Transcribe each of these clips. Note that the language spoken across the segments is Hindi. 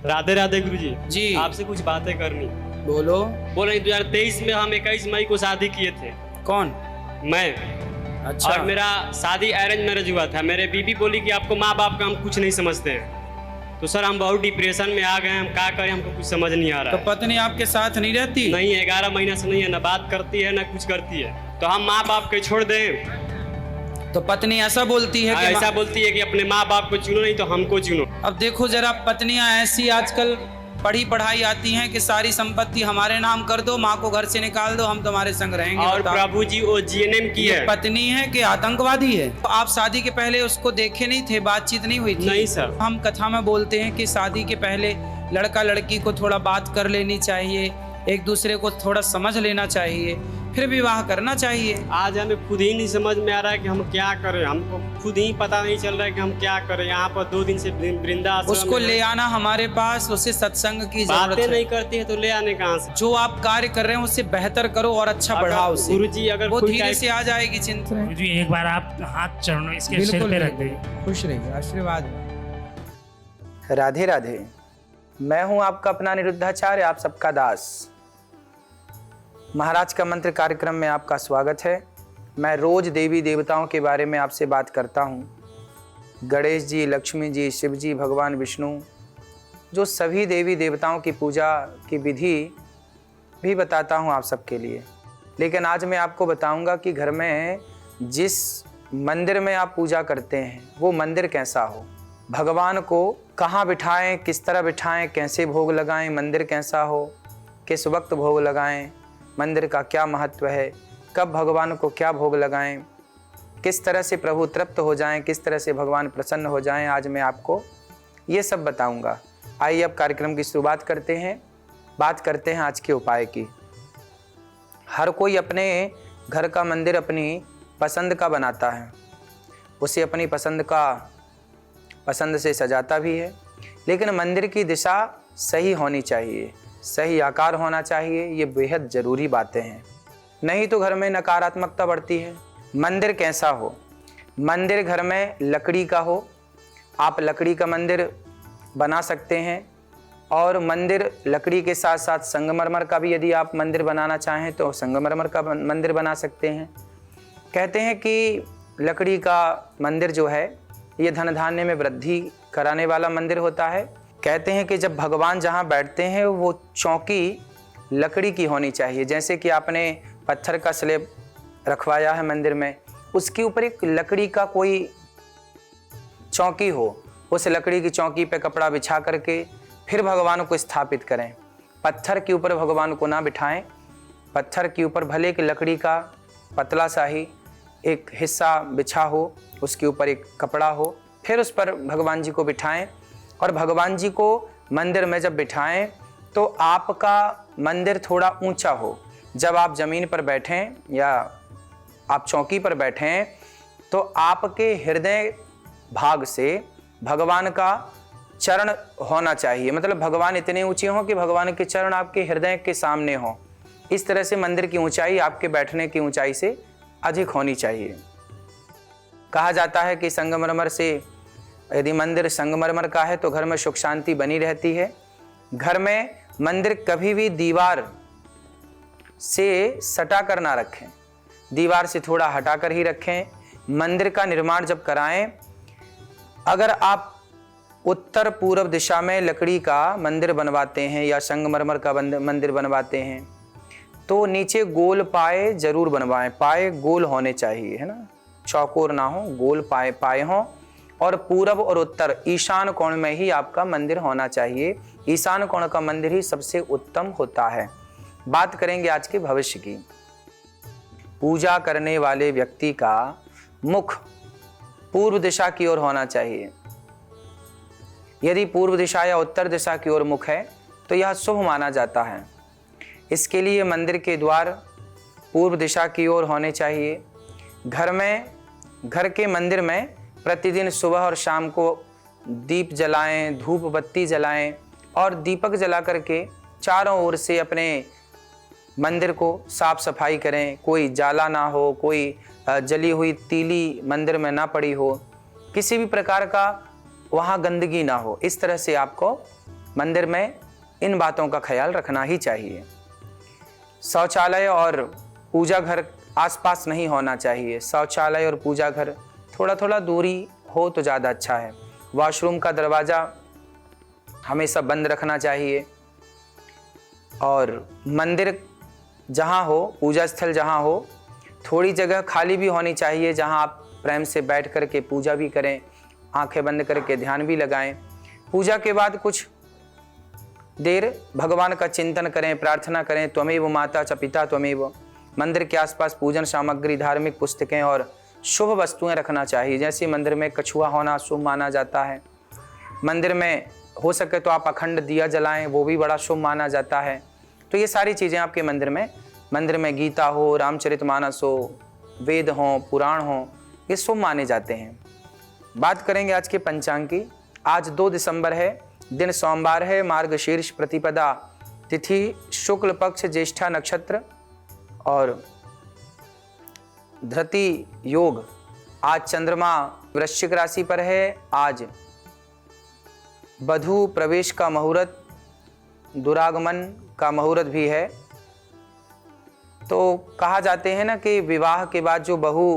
राधे राधे गुरुजी जी। आपसे कुछ बातें करनी। बोलो। बोल रहे 2023 में हम 21 मई को शादी किए थे। कौन? मैं। अच्छा। और मेरा शादी अरेंज मैरिज हुआ था। मेरे बीबी बोली कि आपको माँ बाप का हम कुछ नहीं समझते हैं। तो सर हम बहुत डिप्रेशन में आ गए, हम क्या करें, हमको कुछ समझ नहीं आ रहा तो है। पत्नी आपके साथ नहीं रहती? नहीं, 11 महीना से नहीं है, ना बात करती है ना कुछ करती है। तो हम माँ बाप को छोड़ दें? तो पत्नी ऐसा बोलती है कि ऐसा बोलती है कि अपने माँ बाप को चुनो, नहीं तो हमको चुनो। अब देखो जरा, पत्नियां ऐसी आजकल पढ़ी पढ़ाई आती हैं कि सारी संपत्ति हमारे नाम कर दो, माँ को घर से निकाल दो, हम तुम्हारे संग रहेंगे। और बताओ। प्रभु जी वो जीएनएम की है। पत्नी है कि आतंकवादी है? तो आप शादी के पहले उसको देखे नहीं थे, बातचीत नहीं हुई थी? नहीं सर। हम कथा में बोलते हैं कि शादी के पहले लड़का लड़की को थोड़ा बात कर लेनी चाहिए, एक दूसरे को थोड़ा समझ लेना चाहिए, फिर विवाह करना चाहिए। आज हमें खुद ही नहीं समझ में आ रहा है कि हम क्या करें। हमको खुद ही पता नहीं चल रहा है कि हम क्या करें। यहाँ पर 2 दिन से वृंदाश्रम उसको ले आना हमारे पास, उससे सत्संग की जरूरत बातें है। नहीं करती है तो ले आने कहाँ से। जो आप कार्य कर रहे हैं उससे बेहतर करो और अच्छा अगर बढ़ाओ उसे। गुरुजी अगर वो कोई धीरे टाइप- से आ जाएगी चिंता। जी एक बार आप हाथ चरणों इसके सिर पे रख दीजिए। खुश रहिए, आशीर्वाद। राधे राधे। मैं हूं आपका अपना निरुद्धाचार्य, आप सबका दास। महाराज का मंत्र कार्यक्रम में आपका स्वागत है। मैं रोज देवी देवताओं के बारे में आपसे बात करता हूं। गणेश जी, लक्ष्मी जी, शिव जी, भगवान विष्णु, जो सभी देवी देवताओं की पूजा की विधि भी बताता हूं आप सबके लिए। लेकिन आज मैं आपको बताऊंगा कि घर में जिस मंदिर में आप पूजा करते हैं वो मंदिर कैसा हो, भगवान को कहाँ बिठाएं, किस तरह बिठाएं, कैसे भोग लगाएं, मंदिर कैसा हो, किस वक्त भोग लगाएं, मंदिर का क्या महत्व है, कब भगवान को क्या भोग लगाएं, किस तरह से प्रभु तृप्त हो जाएं, किस तरह से भगवान प्रसन्न हो जाएं, आज मैं आपको ये सब बताऊंगा। आइए अब कार्यक्रम की शुरुआत करते हैं। बात करते हैं आज के उपाय की। हर कोई अपने घर का मंदिर अपनी पसंद का बनाता है, उसे अपनी पसंद से सजाता भी है। लेकिन मंदिर की दिशा सही होनी चाहिए, सही आकार होना चाहिए, ये बेहद ज़रूरी बातें हैं। नहीं तो घर में नकारात्मकता बढ़ती है। मंदिर कैसा हो? मंदिर घर में लकड़ी का हो। आप लकड़ी का मंदिर बना सकते हैं और मंदिर लकड़ी के साथ साथ संगमरमर का भी यदि आप मंदिर बनाना चाहें तो संगमरमर का मंदिर बना सकते हैं। कहते हैं कि लकड़ी का मंदिर जो है ये धन धान्य में वृद्धि कराने वाला मंदिर होता है। कहते हैं कि जब भगवान जहाँ बैठते हैं वो चौकी लकड़ी की होनी चाहिए। जैसे कि आपने पत्थर का स्लैब रखवाया है मंदिर में, उसके ऊपर एक लकड़ी का कोई चौकी हो, उस लकड़ी की चौकी पे कपड़ा बिछा करके फिर भगवान को स्थापित करें। पत्थर के ऊपर भगवान को ना बिठाएं। पत्थर के ऊपर भले एक लकड़ी का पतला सा ही एक हिस्सा बिछा हो, उसके ऊपर एक कपड़ा हो, फिर उस पर भगवान जी को बिठाएं। और भगवान जी को मंदिर में जब बिठाएं तो आपका मंदिर थोड़ा ऊंचा हो। जब आप ज़मीन पर बैठें या आप चौकी पर बैठें तो आपके हृदय भाग से भगवान का चरण होना चाहिए। मतलब भगवान इतने ऊंचे हों कि भगवान के चरण आपके हृदय के सामने हों। इस तरह से मंदिर की ऊंचाई आपके बैठने की ऊंचाई से अधिक होनी चाहिए। कहा जाता है कि संगमरमर से यदि मंदिर संगमरमर का है तो घर में सुख शांति बनी रहती है। घर में मंदिर कभी भी दीवार से सटा कर ना रखें, दीवार से थोड़ा हटा कर ही रखें। मंदिर का निर्माण जब कराएं, अगर आप उत्तर पूर्व दिशा में लकड़ी का मंदिर बनवाते हैं या संगमरमर का मंदिर बनवाते हैं तो नीचे गोल पाए जरूर बनवाएं। पाए गोल होने चाहिए, है ना, चौकोर ना हो, गोल पाए हों। और पूरब और उत्तर ईशान कोण में ही आपका मंदिर होना चाहिए। ईशान कोण का मंदिर ही सबसे उत्तम होता है। बात करेंगे आज के भविष्य की। पूजा करने वाले व्यक्ति का मुख पूर्व दिशा की ओर होना चाहिए। यदि पूर्व दिशा या उत्तर दिशा की ओर मुख है तो यह शुभ माना जाता है। इसके लिए मंदिर के द्वार पूर्व दिशा की ओर होने चाहिए। घर के मंदिर में प्रतिदिन सुबह और शाम को दीप जलाएं, धूप बत्ती जलाएं और दीपक जला करके चारों ओर से अपने मंदिर को साफ सफाई करें। कोई जाला ना हो, कोई जली हुई तीली मंदिर में ना पड़ी हो, किसी भी प्रकार का वहाँ गंदगी ना हो। इस तरह से आपको मंदिर में इन बातों का ख्याल रखना ही चाहिए। शौचालय और पूजा घर आसपास नहीं होना चाहिए। शौचालय और पूजा घर थोड़ा थोड़ा दूरी हो तो ज़्यादा अच्छा है। वॉशरूम का दरवाज़ा हमेशा बंद रखना चाहिए। और मंदिर जहाँ हो, पूजा स्थल जहाँ हो, थोड़ी जगह खाली भी होनी चाहिए जहाँ आप प्रेम से बैठ कर के पूजा भी करें, आंखें बंद करके ध्यान भी लगाएं। पूजा के बाद कुछ देर भगवान का चिंतन करें, प्रार्थना करें। त्वमेव माता च पिता त्वमेव। मंदिर के आसपास पूजन सामग्री, धार्मिक पुस्तकें और शुभ वस्तुएं रखना चाहिए। जैसे मंदिर में कछुआ होना शुभ माना जाता है। मंदिर में हो सके तो आप अखंड दिया जलाएं, वो भी बड़ा शुभ माना जाता है। तो ये सारी चीज़ें आपके मंदिर में गीता हो, रामचरितमानस हो, वेद हों, पुराण हों, ये शुभ माने जाते हैं। बात करेंगे आज के पंचांग की। आज 2 दिसंबर है, दिन सोमवार है, मार्गशीर्ष प्रतिपदा, तिथि शुक्ल पक्ष, ज्येष्ठा नक्षत्र और धृति योग। आज चंद्रमा वृश्चिक राशि पर है। आज वधू प्रवेश का मुहूर्त, दुरागमन का मुहूर्त भी है। तो कहा जाते हैं ना कि विवाह के बाद जो बहू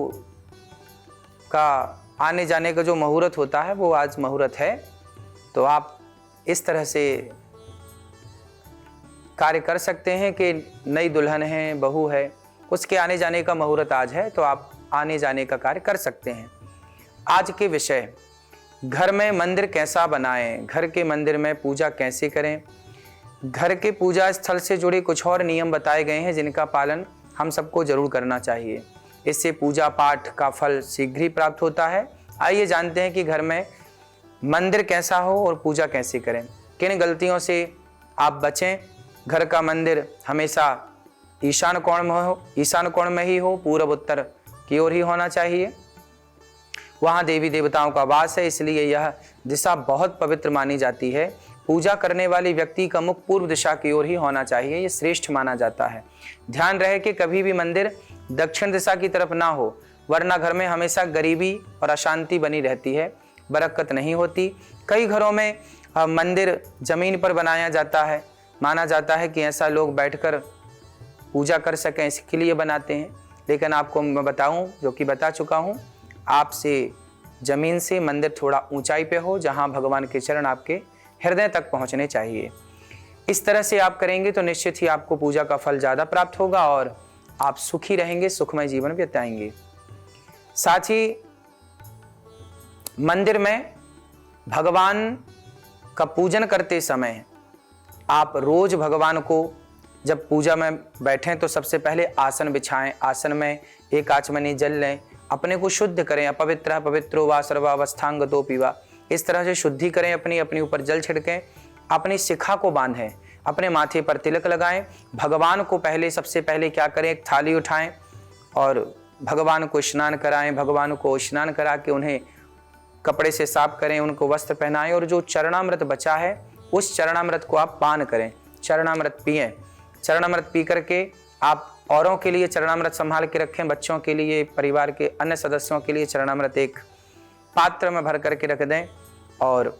का आने जाने का जो मुहूर्त होता है वो आज मुहूर्त है। तो आप इस तरह से कार्य कर सकते हैं कि नई दुल्हन है, बहू है, उसके आने जाने का मुहूर्त आज है, तो आप आने जाने का कार्य कर सकते हैं। आज के विषय, घर में मंदिर कैसा बनाएं, घर के मंदिर में पूजा कैसे करें। घर के पूजा स्थल से जुड़े कुछ और नियम बताए गए हैं जिनका पालन हम सबको जरूर करना चाहिए। इससे पूजा पाठ का फल शीघ्र ही प्राप्त होता है। आइए जानते हैं कि घर में मंदिर कैसा हो और पूजा कैसे करें, किन गलतियों से आप बचें। घर का मंदिर हमेशा ईशान कोण में ही हो, पूर्व उत्तर की ओर ही होना चाहिए। वहाँ देवी देवताओं का वास है, इसलिए यह दिशा बहुत पवित्र मानी जाती है। पूजा करने वाले व्यक्ति का मुख पूर्व दिशा की ओर ही होना चाहिए, ये श्रेष्ठ माना जाता है। ध्यान रहे कि कभी भी मंदिर दक्षिण दिशा की तरफ ना हो, वरना घर में हमेशा गरीबी और अशांति बनी रहती है, बरकत नहीं होती। कई घरों में मंदिर जमीन पर बनाया जाता है, माना जाता है कि ऐसा लोग बैठकर पूजा कर सकें, इसके लिए बनाते हैं। लेकिन आपको मैं बताऊं, जो कि बता चुका हूं, आपसे जमीन से मंदिर थोड़ा ऊंचाई पे हो, जहां भगवान के चरण आपके हृदय तक पहुंचने चाहिए। इस तरह से आप करेंगे तो निश्चित ही आपको पूजा का फल ज़्यादा प्राप्त होगा और आप सुखी रहेंगे, सुखमय जीवन बिताएंगे। साथ ही मंदिर में भगवान का पूजन करते समय आप रोज भगवान को जब पूजा में बैठें तो सबसे पहले आसन बिछाएं। आसन में एक आचमनी जल लें, अपने को शुद्ध करें। अपवित्र पवित्रो वा सर्वावस्थांगतो पीवा, इस तरह से शुद्धि करें। अपनी ऊपर जल छिड़कें, अपनी शिखा को बांधें, अपने माथे पर तिलक लगाएं। भगवान को सबसे पहले क्या करें, एक थाली उठाएं और भगवान को स्नान कराएं। भगवान को स्नान करा के उन्हें कपड़े से साफ करें, उनको वस्त्र पहनाएं और जो चरणामृत बचा है उस चरणामृत को आप पान करें, चरणामृत पिएं। चरणामृत पी करके आप औरों के लिए चरणामृत संभाल के रखें, बच्चों के लिए, परिवार के अन्य सदस्यों के लिए चरणामृत एक पात्र में भर करके रख दें और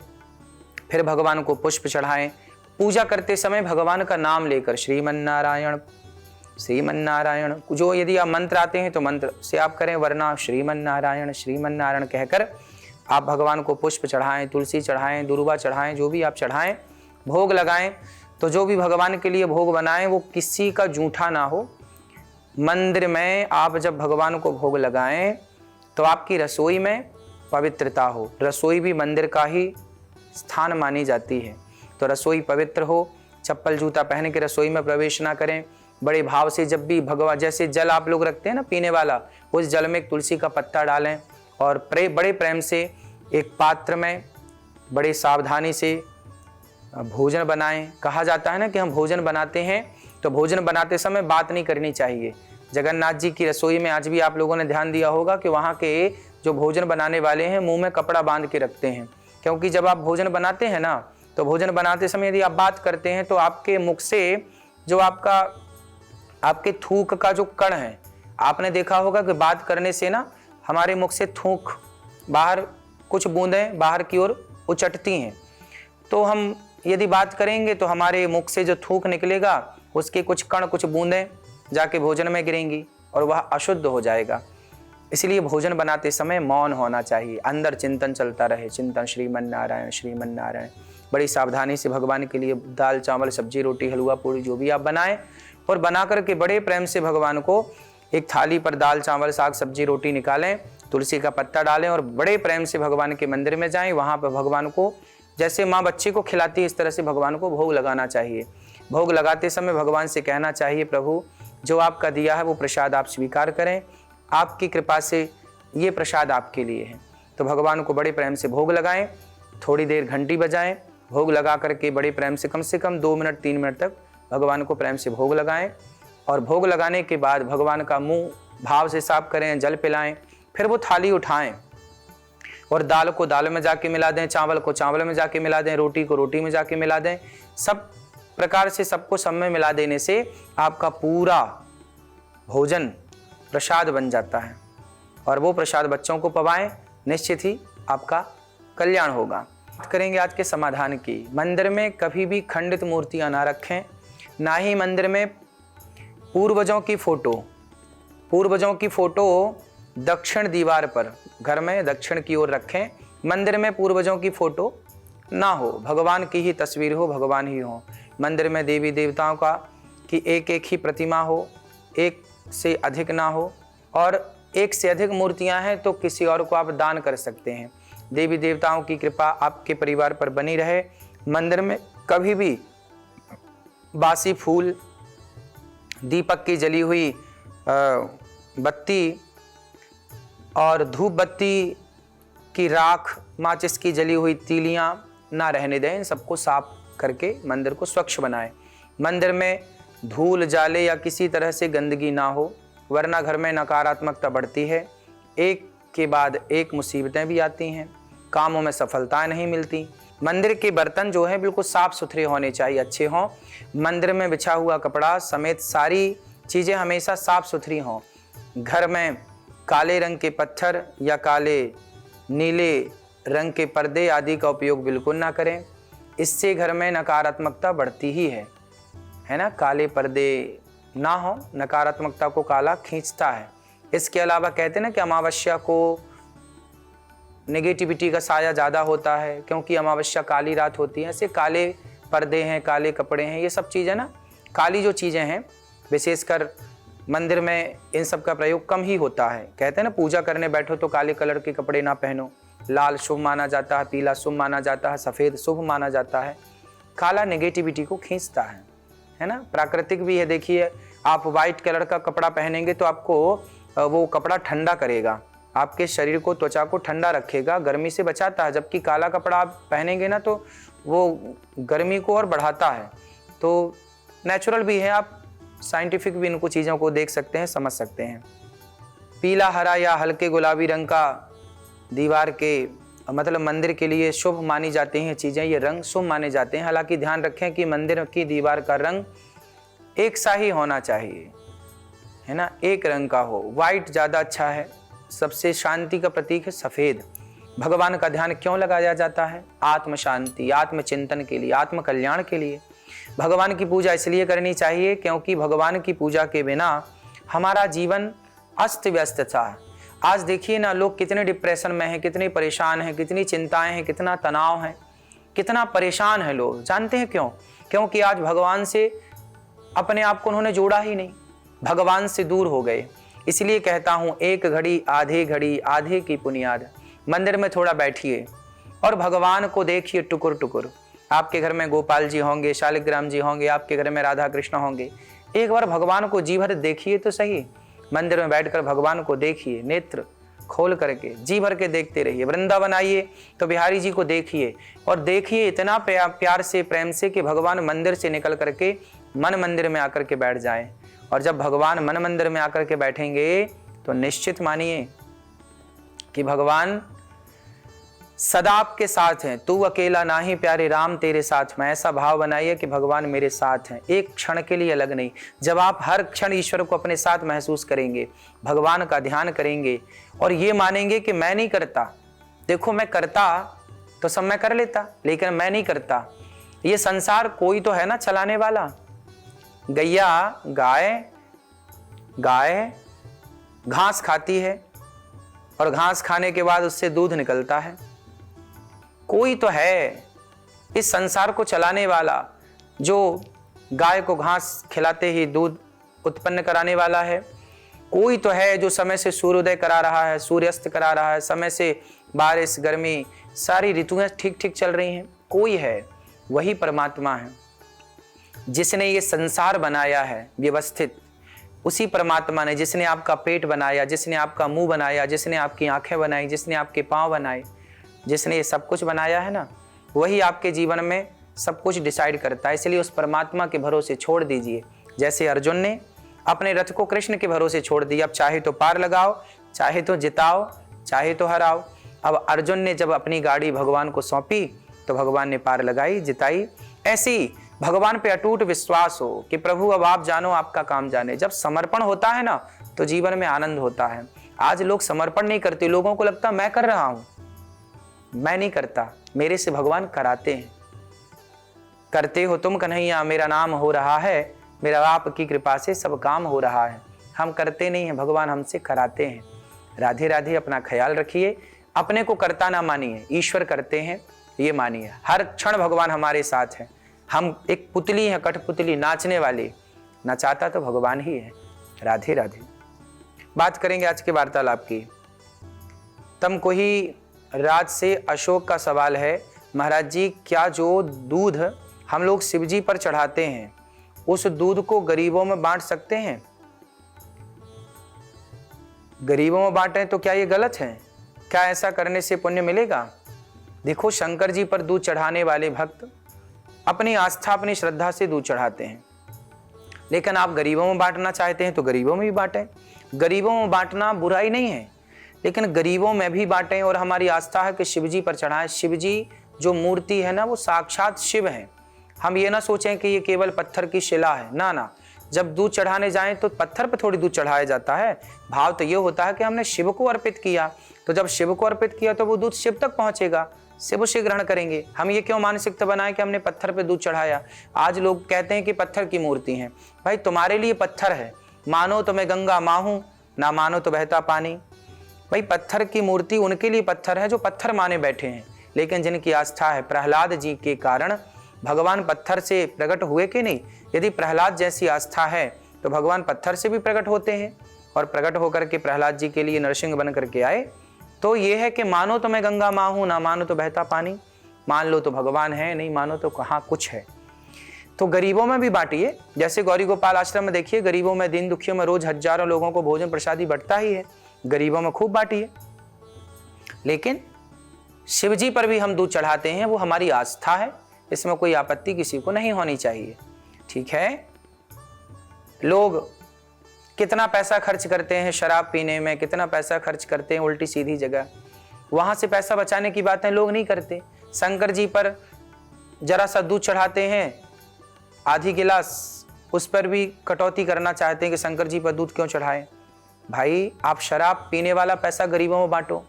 फिर भगवान को पुष्प चढ़ाएं। पूजा करते समय भगवान का नाम लेकर श्रीमन्नारायण श्रीमन्नारायण, जो यदि आप मंत्र आते हैं तो मंत्र से आप करें, वरना श्रीमन्नारायण श्रीमन्नारायण कहकर आप भगवान को पुष्प चढ़ाएं, तुलसी चढ़ाएं, दुर्वा चढ़ाएं, जो भी आप चढ़ाएं, भोग लगाएं। तो जो भी भगवान के लिए भोग बनाएं वो किसी का जूठा ना हो। मंदिर में आप जब भगवान को भोग लगाएं तो आपकी रसोई में पवित्रता हो। रसोई भी मंदिर का ही स्थान मानी जाती है, तो रसोई पवित्र हो। चप्पल जूता पहन के रसोई में प्रवेश ना करें। बड़े भाव से जब भी भगवान, जैसे जल आप लोग रखते हैं ना पीने वाला, उस जल में एक तुलसी का पत्ता डालें और बड़े प्रेम से एक पात्र में बड़े सावधानी से भोजन बनाएं। कहा जाता है ना कि हम भोजन बनाते हैं तो भोजन बनाते समय बात नहीं करनी चाहिए। जगन्नाथ जी की रसोई में आज भी आप लोगों ने ध्यान दिया होगा कि वहाँ के जो भोजन बनाने वाले हैं मुंह में कपड़ा बांध के रखते हैं, क्योंकि जब आप भोजन बनाते हैं ना तो भोजन बनाते समय यदि आप बात करते हैं तो आपके मुख से जो आपके थूक का जो कण है, आपने देखा होगा कि बात करने से ना हमारे मुख से थूक बाहर, कुछ बूंदें बाहर की ओर उचटती हैं। तो हम यदि बात करेंगे तो हमारे मुख से जो थूक निकलेगा उसके कुछ कण, कुछ बूंदें जाके भोजन में गिरेंगी और वह अशुद्ध हो जाएगा। इसलिए भोजन बनाते समय मौन होना चाहिए, अंदर चिंतन चलता रहे, चिंतन श्रीमन नारायण श्रीमन नारायण। बड़ी सावधानी से भगवान के लिए दाल चावल सब्जी रोटी हलवा पूड़ी जो भी आप बनाएं, और बना करके बड़े प्रेम से भगवान को एक थाली पर दाल चावल साग सब्जी रोटी निकालें, तुलसी का पत्ता डालें और बड़े प्रेम से भगवान के मंदिर में जाएं। वहाँ पर भगवान को जैसे माँ बच्चे को खिलाती है इस तरह से भगवान को भोग लगाना चाहिए। भोग लगाते समय भगवान से कहना चाहिए, प्रभु जो आपका दिया है वो प्रसाद आप स्वीकार करें, आपकी कृपा से ये प्रसाद आपके लिए है। तो भगवान को बड़े प्रेम से भोग लगाएं, थोड़ी देर घंटी बजाएं, भोग लगा करके बड़े प्रेम से कम 2 मिनट 3 मिनट तक भगवान को प्रेम से भोग लगाएं। और भोग लगाने के बाद भगवान का मुंह भाव से साफ करें, जल पिलाएं, फिर वो थाली उठाएं और दाल को दाल में जाके मिला दें, चावल को चावल में जाके मिला दें, रोटी को रोटी में जाके मिला दें। सब प्रकार से सबको सब में मिला देने से आपका पूरा भोजन प्रसाद बन जाता है और वो प्रसाद बच्चों को पवाएं, निश्चित ही आपका कल्याण होगा। बात करेंगे आज के समाधान की। मंदिर में कभी भी खंडित मूर्तियां ना रखें, ना ही मंदिर में पूर्वजों की फोटो दक्षिण दीवार पर, घर में दक्षिण की ओर रखें। मंदिर में पूर्वजों की फोटो ना हो, भगवान की ही तस्वीर हो, भगवान ही हो। मंदिर में देवी देवताओं का कि एक एक ही प्रतिमा हो, एक से अधिक ना हो, और एक से अधिक मूर्तियां हैं तो किसी और को आप दान कर सकते हैं। देवी देवताओं की कृपा आपके परिवार पर बनी रहे। मंदिर में कभी भी बासी फूल, दीपक की जली हुई बत्ती और धूप बत्ती की राख, माचिस की जली हुई तीलियां ना रहने दें। इन सबको साफ करके मंदिर को स्वच्छ बनाएं। मंदिर में धूल जाले या किसी तरह से गंदगी ना हो, वरना घर में नकारात्मकता बढ़ती है, एक के बाद एक मुसीबतें भी आती हैं, कामों में सफलताएं नहीं मिलती। मंदिर के बर्तन जो हैं बिल्कुल साफ सुथरे होने चाहिए, अच्छे हों। मंदिर में बिछा हुआ कपड़ा समेत सारी चीज़ें हमेशा साफ सुथरी हों। घर में काले रंग के पत्थर या काले नीले रंग के पर्दे आदि का उपयोग बिल्कुल ना करें, इससे घर में नकारात्मकता बढ़ती ही है ना। काले पर्दे ना हो, नकारात्मकता को काला खींचता है। इसके अलावा कहते हैं ना कि अमावस्या को नेगेटिविटी का साया ज़्यादा होता है, क्योंकि अमावस्या काली रात होती है। ऐसे काले पर्दे हैं, काले कपड़े हैं, ये सब चीज़ें ना, काली जो चीज़ें हैं, विशेषकर मंदिर में इन सब का प्रयोग कम ही होता है। कहते हैं ना पूजा करने बैठो तो काले कलर के कपड़े ना पहनो, लाल शुभ माना जाता है, पीला शुभ माना जाता है, सफ़ेद शुभ माना जाता है। काला नेगेटिविटी को खींचता है ना। प्राकृतिक भी है, देखिए आप वाइट कलर का कपड़ा पहनेंगे तो आपको वो कपड़ा ठंडा करेगा, आपके शरीर को, त्वचा को ठंडा रखेगा, गर्मी से बचाता है। जबकि काला कपड़ा आप पहनेंगे ना तो वो गर्मी को और बढ़ाता है। तो नेचुरल भी है, आप साइंटिफिक भी इनको चीज़ों को देख सकते हैं, समझ सकते हैं। पीला, हरा या हल्के गुलाबी रंग का दीवार के मतलब मंदिर के लिए शुभ मानी जाती हैं चीज़ें, ये रंग शुभ माने जाते हैं। हालांकि ध्यान रखें कि मंदिर की दीवार का रंग एक सा ही होना चाहिए, है ना, एक रंग का हो। वाइट ज़्यादा अच्छा है, सबसे शांति का प्रतीक है सफ़ेद। भगवान का ध्यान क्यों लगाया जाता है? आत्म शांति, आत्मचिंतन के लिए, आत्म कल्याण के लिए। भगवान की पूजा इसलिए करनी चाहिए क्योंकि भगवान की पूजा के बिना हमारा जीवन अस्त व्यस्त था। आज देखिए ना, लोग कितने डिप्रेशन में हैं, कितने परेशान हैं, कितनी चिंताएं हैं, कितना तनाव है, कितना परेशान है लोग। जानते हैं क्यों? क्योंकि आज भगवान से अपने आप को उन्होंने जोड़ा ही नहीं, भगवान से दूर हो गए। इसलिए कहता हूँ, एक घड़ी आधे की पुनियाद। मंदिर में थोड़ा बैठिए और भगवान को देखिए टुकुर टुकुर। आपके घर में गोपाल जी होंगे, शालिग्राम जी होंगे, आपके घर में राधा कृष्ण होंगे। एक बार भगवान को जी भर देखिए तो सही। मंदिर में बैठकर भगवान को देखिए, नेत्र खोल करके जी भर के देखते रहिए। वृंदावन आइए तो बिहारी जी को देखिए और देखिए इतना प्यार से, प्रेम से कि भगवान मंदिर से निकल करके मन मंदिर में आकर के बैठ जाएं। और जब भगवान मन मंदिर में आकर के बैठेंगे तो निश्चित मानिए कि भगवान सदा आपके साथ हैं। तू अकेला नाही प्यारे राम तेरे साथ में। ऐसा भाव बनाइए कि भगवान मेरे साथ हैं, एक क्षण के लिए अलग नहीं। जब आप हर क्षण ईश्वर को अपने साथ महसूस करेंगे, भगवान का ध्यान करेंगे और ये मानेंगे कि मैं नहीं करता। देखो मैं करता तो सब मैं कर लेता, लेकिन मैं नहीं करता। ये संसार कोई तो है ना चलाने वाला। गैया गाय घास खाती है और घास खाने के बाद उससे दूध निकलता है। कोई तो है इस संसार को चलाने वाला, जो गाय को घास खिलाते ही दूध उत्पन्न कराने वाला है। कोई तो है जो समय से सूर्योदय करा रहा है, सूर्यास्त करा रहा है, समय से बारिश गर्मी सारी ऋतुएं ठीक ठीक चल रही हैं। कोई है, वही परमात्मा है जिसने ये संसार बनाया है व्यवस्थित। उसी परमात्मा ने, जिसने आपका पेट बनाया, जिसने आपका मुंह बनाया, जिसने आपकी आंखें बनाई, जिसने आपके पांव बनाए, जिसने ये सब कुछ बनाया है ना, वही आपके जीवन में सब कुछ डिसाइड करता है। इसलिए उस परमात्मा के भरोसे छोड़ दीजिए। जैसे अर्जुन ने अपने रथ को कृष्ण के भरोसे छोड़ दिया। अब चाहे तो पार लगाओ, चाहे तो जिताओ, चाहे तो हराओ। अब अर्जुन ने जब अपनी गाड़ी भगवान को सौंपी तो भगवान ने पार लगाई, जिताई। ऐसी भगवान पे अटूट विश्वास हो कि प्रभु अब आप जानो, आपका काम जाने। जब समर्पण होता है ना तो जीवन में आनंद होता है। आज लोग समर्पण नहीं करते, लोगों को लगता मैं कर रहा हूं, मैं नहीं करता, मेरे से भगवान कराते हैं। करते हो तुम कन्हैया, मेरा नाम हो रहा है, मेरा आपकी कृपा से सब काम हो रहा है। हम करते नहीं हैं, भगवान हमसे कराते हैं। राधे राधे। अपना ख्याल रखिए, अपने को करता ना मानिए, ईश्वर करते हैं ये मानिए। हर क्षण भगवान हमारे साथ है। हम एक पुतली है, कठपुतली, नाचने वाली, नचाता तो भगवान ही है। राधे राधे। बात करेंगे आज के वार्तालाप की। तम को ही राज से अशोक का सवाल है, महाराज जी क्या जो दूध हम लोग शिव जी पर चढ़ाते हैं उस दूध को गरीबों में बांट सकते हैं? गरीबों में बांटें तो क्या ये गलत है? क्या ऐसा करने से पुण्य मिलेगा? देखो, शंकर जी पर दूध चढ़ाने वाले भक्त अपनी आस्था अपनी श्रद्धा से दूध चढ़ाते हैं, लेकिन आप गरीबों में बांटना चाहते हैं तो गरीबों में भी बांटें। गरीबों में बांटना बुराई नहीं है, लेकिन गरीबों में भी बांटें। और हमारी आस्था है कि शिव जी पर चढ़ाएं। शिव जी जो मूर्ति है ना, वो साक्षात शिव है। हम ये ना सोचें कि ये केवल पत्थर की शिला है, ना ना। जब दूध चढ़ाने जाएं तो पत्थर पर थोड़ी दूध चढ़ाया जाता है। भाव तो ये होता है कि हमने शिव को अर्पित किया, तो जब शिव को अर्पित किया तो वो दूध शिव तक पहुंचेगा, शिव उसे ग्रहण करेंगे। हम ये क्यों मानसिकता बनाएं कि हमने पत्थर पे दूध चढ़ाया। आज लोग कहते हैं कि पत्थर की मूर्ति है। भाई तुम्हारे लिए पत्थर है, मानो तो मैं गंगा माँ हूं, ना मानो तो बहता पानी। भाई पत्थर की मूर्ति उनके लिए पत्थर है जो पत्थर माने बैठे हैं, लेकिन जिनकी आस्था है। प्रहलाद जी के कारण भगवान पत्थर से प्रकट हुए कि नहीं? यदि प्रहलाद जैसी आस्था है तो भगवान पत्थर से भी प्रकट होते हैं, और प्रकट होकर के प्रहलाद जी के लिए नरसिंह बन करके आए। तो ये है कि मानो तो मैं गंगा माँ हूं, ना मानो तो बहता पानी। मान लो तो भगवान है, नहीं मानो तो कहाँ कुछ है। तो गरीबों में भी बांटिए। जैसे गौरी गोपाल आश्रम में देखिए, गरीबों में, दीन दुखियों में रोज हजारों लोगों को भोजन प्रसादी बढ़ता ही है। गरीबों में खूब बांटिए। लेकिन शिव जी पर भी हम दूध चढ़ाते हैं, वो हमारी आस्था है, इसमें कोई आपत्ति किसी को नहीं होनी चाहिए। ठीक है। लोग कितना पैसा खर्च करते हैं शराब पीने में, कितना पैसा खर्च करते हैं उल्टी सीधी जगह, वहां से पैसा बचाने की बातें लोग नहीं करते। शंकर जी पर जरा सा दूध चढ़ाते हैं, आधी गिलास, उस पर भी कटौती करना चाहते हैं कि शंकर जी पर दूध क्यों चढ़ाएं। भाई आप शराब पीने वाला पैसा गरीबों में बांटो,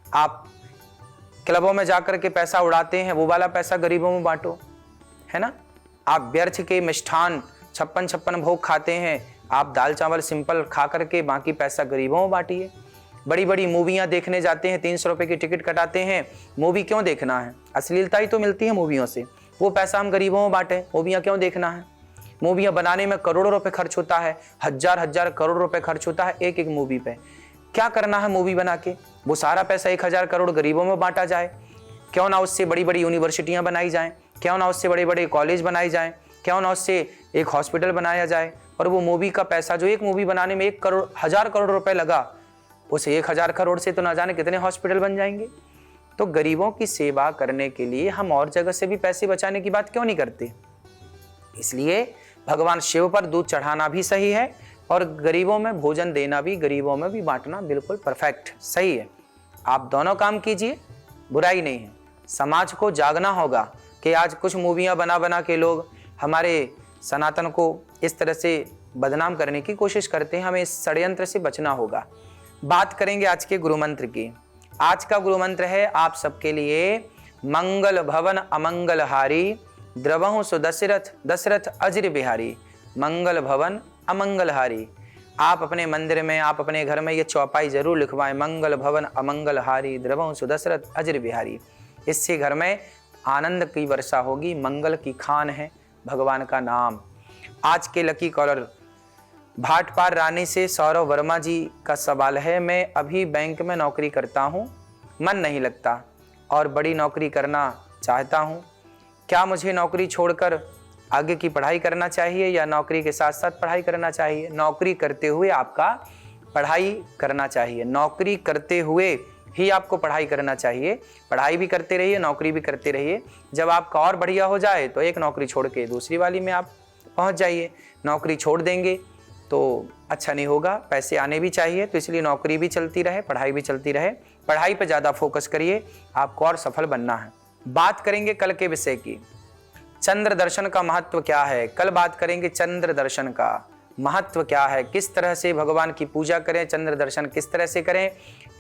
आप क्लबों में जाकर के पैसा उड़ाते हैं वो वाला पैसा गरीबों में बांटो, है ना। आप व्यर्थ के मिष्ठान 56 भोग खाते हैं, आप दाल चावल सिंपल खा करके बाकी पैसा गरीबों में बांटिए। बड़ी बड़ी मूवियाँ देखने जाते हैं, 300 रुपये की टिकट कटाते हैं। मूवी क्यों देखना है? अश्लीलता ही तो मिलती है मूवियों से। वो पैसा हम गरीबों में बांटें, मूवियाँ क्यों देखना है? मूवियाँ बनाने में करोड़ों रुपए खर्च होता है, हजार करोड़ रुपए खर्च होता है एक एक मूवी पे। क्या करना है मूवी बना के? वो सारा पैसा 1000 करोड़ गरीबों में बांटा जाए। क्यों ना उससे बड़ी बड़ी यूनिवर्सिटियां बनाई जाएं, क्यों ना उससे बड़े बड़े कॉलेज बनाए जाएं, क्यों ना उससे एक हॉस्पिटल बनाया जाए। और वो मूवी का पैसा जो एक मूवी बनाने में 1000 करोड़ रुपए लगा, उस 1000 करोड़ से तो ना जाने कितने हॉस्पिटल बन जाएंगे। तो गरीबों की सेवा करने के लिए हम और जगह से भी पैसे बचाने की बात क्यों नहीं करते? इसलिए भगवान शिव पर दूध चढ़ाना भी सही है, और गरीबों में भोजन देना भी, गरीबों में भी बांटना बिल्कुल परफेक्ट सही है। आप दोनों काम कीजिए, बुराई नहीं है। समाज को जागना होगा कि आज कुछ मूवियाँ बना बना के लोग हमारे सनातन को इस तरह से बदनाम करने की कोशिश करते हैं। हमें इस षड्यंत्र से बचना होगा। बात करेंगे आज के गुरु मंत्र की। आज का गुरु मंत्र है आप सबके लिए, मंगल भवन अमंगल हारी, द्रवहु सु दशरथ दशरथ अजर बिहारी, मंगल भवन अमंगलहारी। आप अपने मंदिर में, आप अपने घर में ये चौपाई जरूर लिखवाएं, मंगल भवन अमंगलहारी, द्रवहु सु दशरथ अजर बिहारी। इससे घर में आनंद की वर्षा होगी, मंगल की खान है भगवान का नाम। आज के लकी कॉलर भाटपार रानी से सौरव वर्मा जी का सवाल है, मैं अभी बैंक में नौकरी करता हूँ, मन नहीं लगता और बड़ी नौकरी करना चाहता हूँ। क्या मुझे नौकरी छोड़कर आगे की पढ़ाई करना चाहिए या नौकरी के साथ साथ पढ़ाई करना चाहिए? नौकरी करते हुए आपका पढ़ाई करना चाहिए। नौकरी करते हुए ही आपको पढ़ाई करना चाहिए। पढ़ाई भी करते रहिए, नौकरी भी करते रहिए। जब आपका और बढ़िया हो जाए तो एक नौकरी छोड़ के दूसरी वाली में आप पहुंच जाइए। नौकरी छोड़ देंगे तो अच्छा नहीं होगा, पैसे आने भी चाहिए, तो इसलिए नौकरी भी चलती रहे, पढ़ाई भी चलती रहे। पढ़ाई पर ज़्यादा फोकस करिए, आपको और सफल बनना है। बात करेंगे कल के विषय की, चंद्र दर्शन का महत्व क्या है। कल बात करेंगे चंद्र दर्शन का महत्व क्या है, किस तरह से भगवान की पूजा करें, चंद्र दर्शन किस तरह से करें,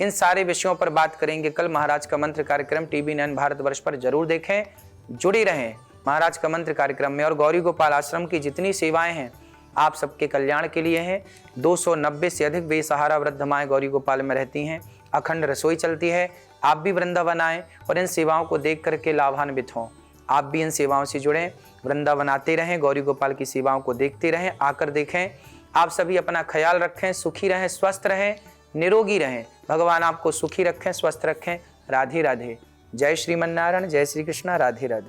इन सारे विषयों पर बात करेंगे कल। महाराज का मंत्र कार्यक्रम TV9 भारतवर्ष पर जरूर देखें, जुड़े रहें महाराज का मंत्र कार्यक्रम में। और गौरी गोपाल आश्रम की जितनी सेवाएं हैं आप सबके कल्याण के लिए हैं। 290 से अधिक बेसहारा वृद्ध माएँ गौरी गोपाल में रहती हैं, अखंड रसोई चलती है। आप भी वृंदावन आएँ और इन सेवाओं को देख करके लाभान्वित हों। आप भी इन सेवाओं से जुड़ें, वृंदावन आते रहें, गौरी गोपाल की सेवाओं को देखते रहें, आकर देखें। आप सभी अपना ख्याल रखें, सुखी रहें, स्वस्थ रहें, निरोगी रहें। भगवान आपको सुखी रखें, स्वस्थ रखें। राधे राधे। जय श्रीमन्नारायण, जय श्री कृष्णा, राधे राधे।